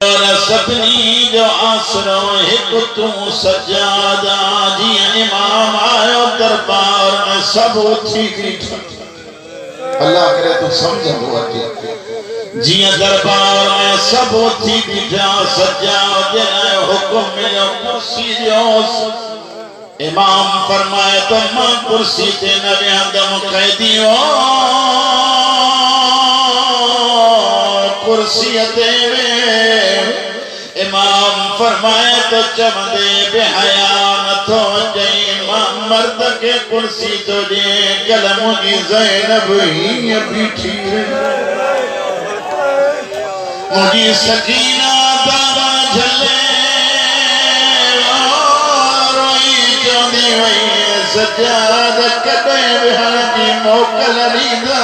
सभिनी जो आसरो हिकु तूं सजादा जीअं इमाम आयो दरबार में सब उथी बीठा अल्लाह करे तू समझो अचे जीअं दरबार में सब उथी बीठा सजाद ने हुक्म मिलो कुर्सी जो इमाम फरमाए तो मां कुर्सी ते न वेहंदम कैदियो कुर्सी ते इमाम फरमाए तो चमदे बेहया न थो जई मर्द के कुर्सी तो दे कलम की ज़ैनब ही बीठी मुझी सकीना दावा झले रोई चौंदी वई सजाद कदे बेहण की मोकल रीदा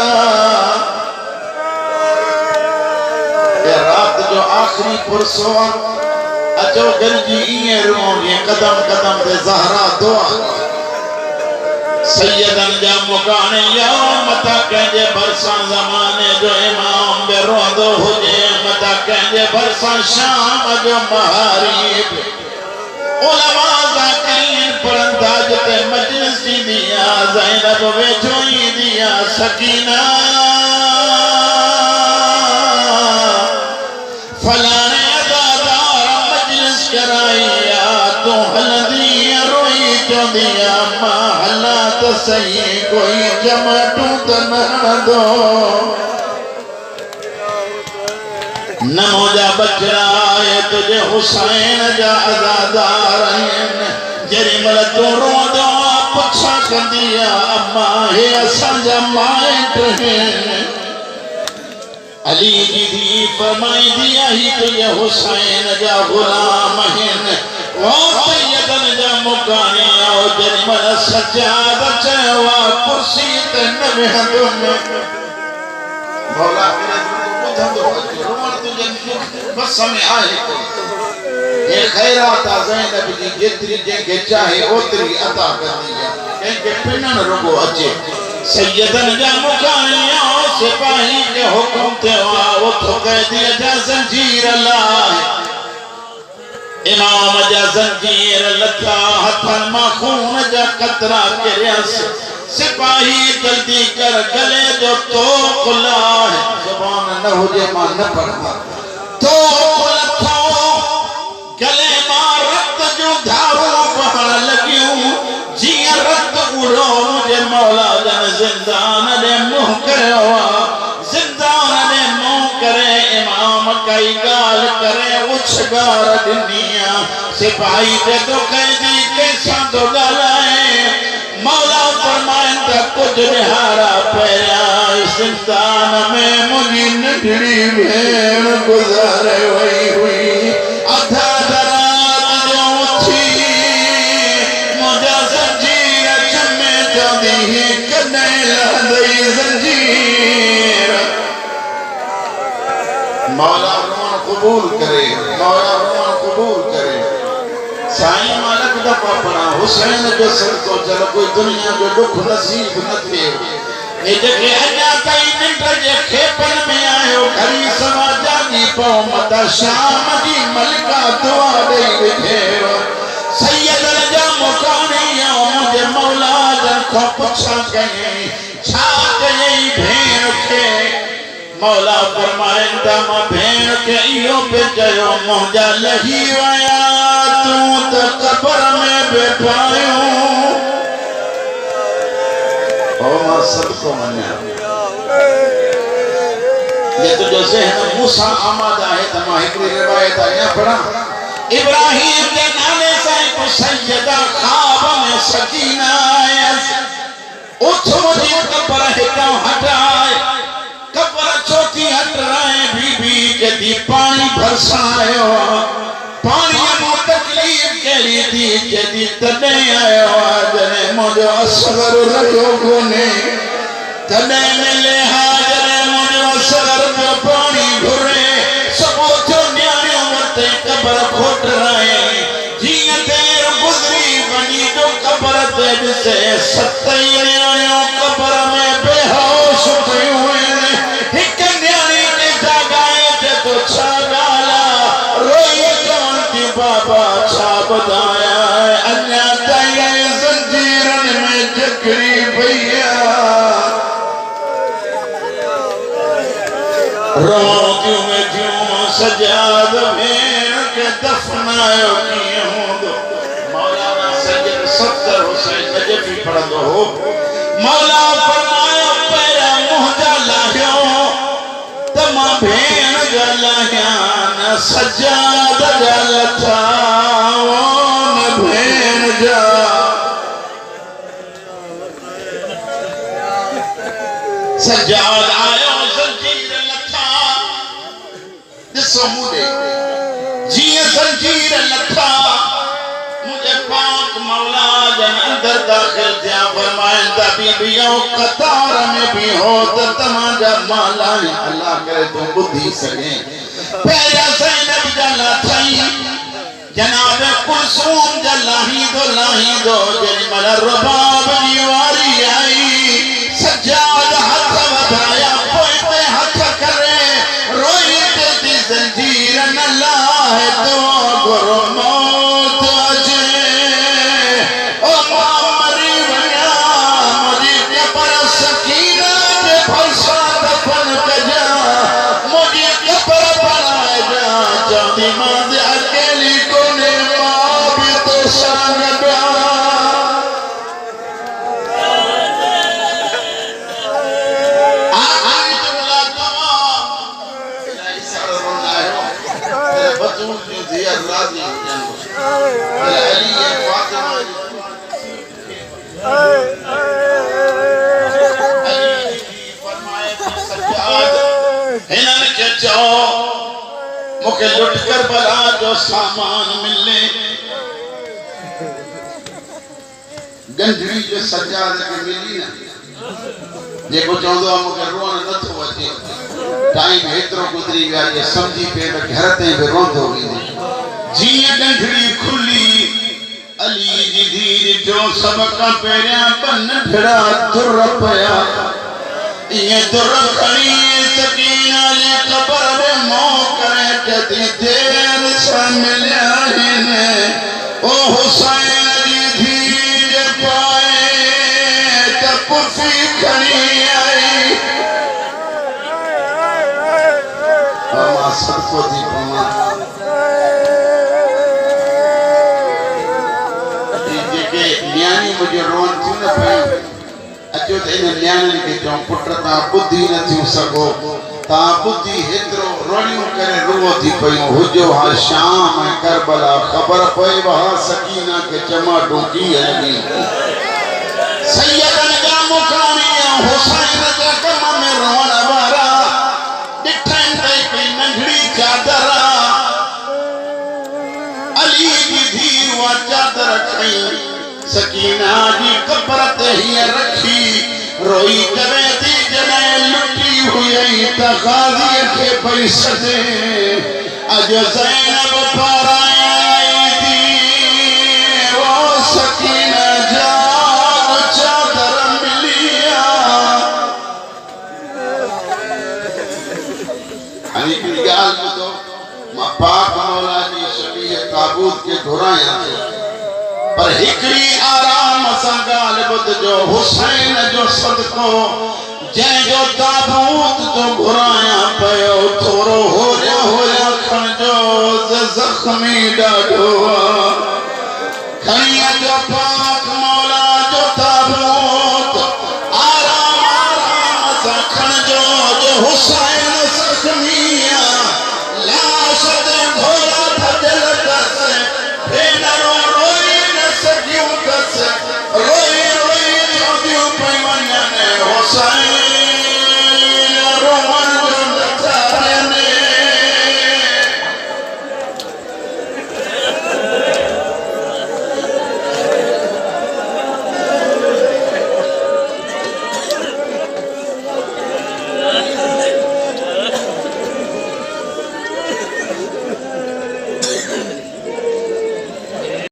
रात जो आखिरी पुरसो अचो गरजी इए रोगे कदम कदम ते ज़हरा दुआ सैयदन जा मुकाने या मता कंजे बरसा ज़माने जो इमाम बे रोंदो हुजे मता कंजे बरसा शाम जो महारीब उलमा ज़ाकिरीन पढ़ंदा जते मजलिस दी दिया ज़ैनब वेठो ही दिया सकीना फलाने अदादार मजलिस कराइया तो हलदी रोई चौंदिया मां हला तो सही कोई जमटू तो न दो नमोजा बचराए तुझे हुसैन जा अदादार जरी मल तू रोंदो पुछा कंदिया अम्मा हे असांजा माइट हैं अली जी दी फरमाई दिया ही तुझे हुसैन जा गुलाम हैं वो सैयदन जा मुकाने आओ जन्मल सजाद चवा कुर्सी ते न वेहंदो मौला मेरे बुधंदो रोमन तुझे बस में आए ये खैरात ज़ैनब जी जेतरी जेके चाहे ओतरी अता करनी है के पिनन रुगो अचे सैयदन जा मुकाने आओ सिपाही के हुक्म ते वो तो कैदी जा जंजीर लाए इमाम जा जंजीर लथा हथन मा खून जा कतरा गिरस सिपाही जल्दी कर गले जो तो खुला है जुबान न हुजे मा न पढ़ा तो लथो गले मा रक्त जो धारो बहण लगियो जिया रक्त उड़ो मुझे मौला जन जिंदान ने मुंह करो जिंदान ने मुंह करे इमाम कई गाल करे उछगार दुनिया सिपाही ते तो कैदी कैसा तो गालाए मौला फरमाइंदा कुछ निहारा पैरा जिंदान में मुझी नडड़ी भेड़ गुजारे वही हुई अधा मौला रोन कबूल करे मौला रोन कबूल करे साईं मालिक दा पापना हुसैन जो सदको चल कोई दुनिया जो दुख नसीब न थे ए जके अजा कई मिंट जे खेपन में आयो घरी सवा जागी पो मता शाम जी मलिका दुआ दई विधेरो सैयद जा मुकाने आओ मुझे मौला जन को पुछा कई छा कई भेण के मौला फरमाइंदा मां भेण के इयो पे चयो मुंजा लही वया तू त कब्र में बैठायो ओ मां सबको मन्या ये तो जो ज़हन मूसा आमादा है त मां हिकड़ी रिवायत आया पढ़ा इब्राहिम के नाले से को सैयदा ख्वाब में सकीना उठ मुझे कब्र हिता हटाए कब्र चौथी हट रहे बीबी के दी पानी भरसायो पानी मो तकलीफ केली थी के दी तने आयो जने मुझो असगर रखो कोने तने मिले हाजरे मुझो असगर में पानी भरे सबो जो न्याणो मते कब्र खोट रहे जिया देर गुजरी बनी जो कब्र ते से सतई न्याणो कब्र में बेहोश हुए एक न्याणी के जगाए तो छगाला बताया अन्या ताया जंजीरन में जकड़ी भैया रोटियों में क्यों सजाद भेड़ के दफनायो क्यों दो मौलाना सैयद सत्तर हुसैन नजफी पढ़ दो मौला फरमाया पैरा मुहजा लाहियो तमा भेड़ जलाहिया न सजाद जलता न भेड़ जा सजाद आयो जंजीर लथा दिसो मुझे जिए जंजीर लथा मुझे पाक मौला जन अंदर दाखिल थिया फरमाइंदा बीबियों कतार में भी हो तो तमाजा माला अल्लाह करे तो बुद्धि सके पैरा ज़ैनब जला थई जनाब कुलसूम जलाही दो जन मल रबाब दीवारी आई सजाद हाथ वधाया पोते हाथ करे रोई ते दी जंजीर न लाए तो गुरु मौत अजे ओ मामरी वया मुझे कबर सकीना के फरसा दफन कजा मुझे कबर बनाए जा चांदी मां अकेली कोने मां भी तो संग मुखे लुट कर बला जो सामान मिले गंढड़ी जो सजाद के मिली ना जेको चवंदो आहे मुखे रोअण नथो अचे टाइम हेतिरो गुज़री विया जे सम्झी पे घर ते बि रोंदो वेंदे जीअं गंढड़ी खुली अली जी धीर जो सब खां पहिरियां बन फिड़ा तुर पिया ये दुर खड़ी सकीना जी कबर में मोह करे कदी देर से मिलिया ने ओ हुसैन जी धीर पाए त कुफी खड़ी आई अमा सरफो दी पमा जेके न्याणी मुझे रोन थी न पई अचो त इन न्याणियुनि खे चऊं पुट तव्हां ॿुधी न थियूं सघो तव्हां ॿुधी हेतिरो रोड़ियूं करे रुओ थी पयूं हुजो हा शाम ऐं करबला ख़बर पए हा सकीना खे चमाटूं कीअं लॻी सैयदनि जा मुकामी हुसैन जे कम में रोअण वारा ॾिठनि त हिकिड़ी नंढड़ी चादर अली जी धीउ उहा चादर खई सकीना जी कबर ते हीअं रखी रोई करे थी जॾहिं लुटी हुई त ग़ाज़ीअ खे पई सॾे अॼु ज़ैनब पाराई थी ओ सकीना जा चादर मिली हाणे हिकिड़ी ॻाल्हि ॿुधो मां पाक मौला जी शबीह ताबूत खे घुरायां थो पर हिकड़ी आराम सां ॻाल्हि ॿुधजो हुसैन जो सदको जंहिंजो ताबूत तो घुरायां पियो थोरो होरिया खणजो ज़ख़्मी ॾाढो खणी अचो